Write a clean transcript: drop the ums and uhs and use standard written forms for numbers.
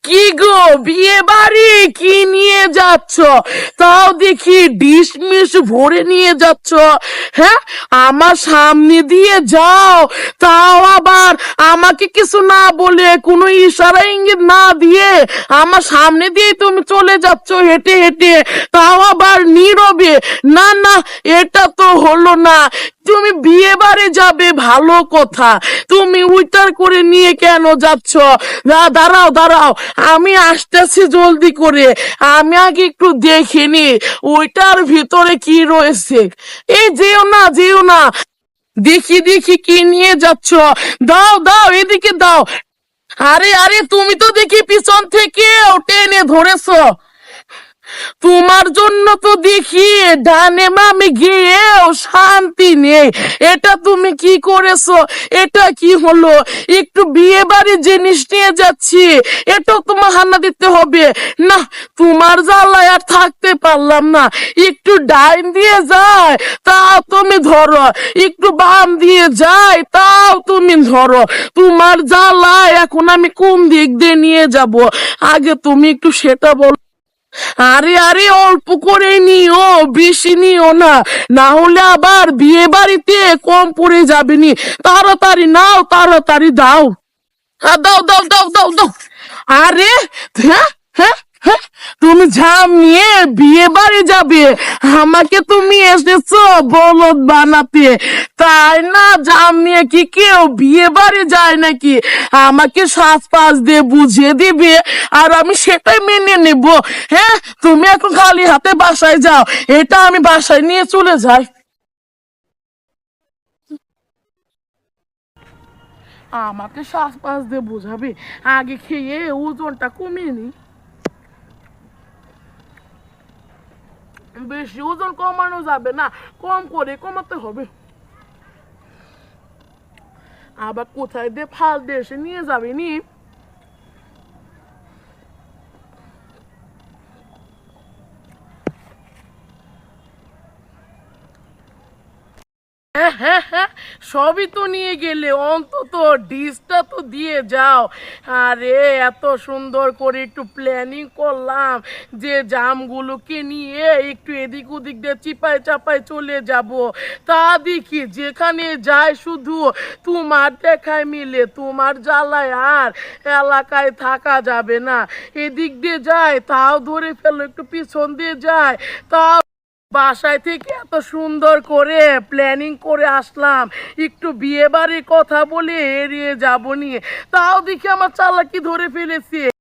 কি গো, বিয়ে বাড়ি কি নিয়ে যাচ্ছ? তাও দেখি ডিশমিশ ভরে নিয়ে যাচ্ছ। হ্যাঁ, আমার সামনে দিয়ে যাও, তাও আবার আমাকে কিছু না বলে, কোনো ইশারা ইঙ্গিত না দিয়ে আমার সামনে দিয়ে তুমি চলে যাচ্ছ হেঁটে হেঁটে, তাও আবার নীরবে। না না, এটা তো হলো না। তুমি বিয়ে বাড়ি যাবে ভালো কথা, তুমি উইটার করে নিয়ে কেন যাচ্ছ? দাঁড়াও দাঁড়াও, আমি আসতেছি জলদি করে। আমি আগে একটু দেখিনি ওইটার ভিতরে কি রয়েছে। এই যেও না যেও না, দেখি দেখি কি নিয়ে যাচ্ছ। দাও দাও, এদিকে দাও। আরে আরে, তুমি তো দেখি পিছন থেকে টেনে ধরেছো। তোমার জন্য তো দেখি ডানে বামে গিয়েও শান্তি নেই। এটা তুমি কি করেছো? এটা কি হলো? একটু বিয়ে বাড়ির জিনিস নিয়ে যাচ্ছি, এটাও তোমার হান্না দিতে হবে না। তোমার জ্বালায় আর থাকতে পারলাম না। একটু ডাইন দিয়ে যায় তাও তুমি ধরো, একটু বাম দিয়ে যায় তাও তুমি ধরো। তোমার জ্বালায় এখন আমি কোন দিক দিয়ে নিয়ে যাব? আগে তুমি একটু সেটা বলো। আরে আরে, অল্প করে নিও, বেশি নিও না, না হলে আবার বিয়ে বাড়িতে কম পড়ে যাবে নি। তাড়াতাড়ি নাও, তাড়াতাড়ি দাও। দাও দাও দাও দাও দাও। আরে, হ্যাঁ হ্যাঁ হ্যাঁ, তুমি ঝাম নিয়ে বিয়ে বাড়ি যাবে? আমাকে তুমি এসেছো বলদ বানাতে, তাই না? জাম নিয়ে কি কেউ বিয়ে বাড়ি যায় নাকি? আমাকে সাজ পাশ দিয়ে বুঝিয়ে দিবে আর আমি সেটাই মেনে নেব। হ্যাঁ, তুমি এখন খালি হাতে বাসায় যাও, এটা আমি বাসায় নিয়ে চলে যাই। আমাকে শ্বাস পাশ দিয়ে বোঝাবে? আগে খেয়ে ওজনটা কমিয়ে নি। বেশি ওজন কমানো যাবে না, কম করে কমাতে হবে। আবার কোথায় দিয়ে ফাল দিয়ে এসে নিয়ে যাবে নি। হ্যাঁ হ্যাঁ হ্যাঁ, সবই তো নিয়ে গেলে, অন্তত ডিশটা তো দিয়ে যাও। আরে, এত সুন্দর করে একটু প্ল্যানিং করলাম যে জামগুলোকে নিয়ে একটু এদিক ওদিক দিয়ে চিপায় চাপায় চলে যাব, তা দেখি যেখানে যায় শুধু তোমার দেখায় মিলে। তোমার জ্বালায় আর এলাকায় থাকা যাবে না। এদিক দিয়ে যায় তাও ধরে ফেলো, একটু পিছন দিয়ে যায় তাও। বাসায় থেকে এত সুন্দর করে প্ল্যানিং করে আসলাম, একটু বিয়ে বাড়ির কথা বলে এড়িয়ে যাবো নিয়ে, তাও দেখি আমার চালাকি ধরে ফেলেছে।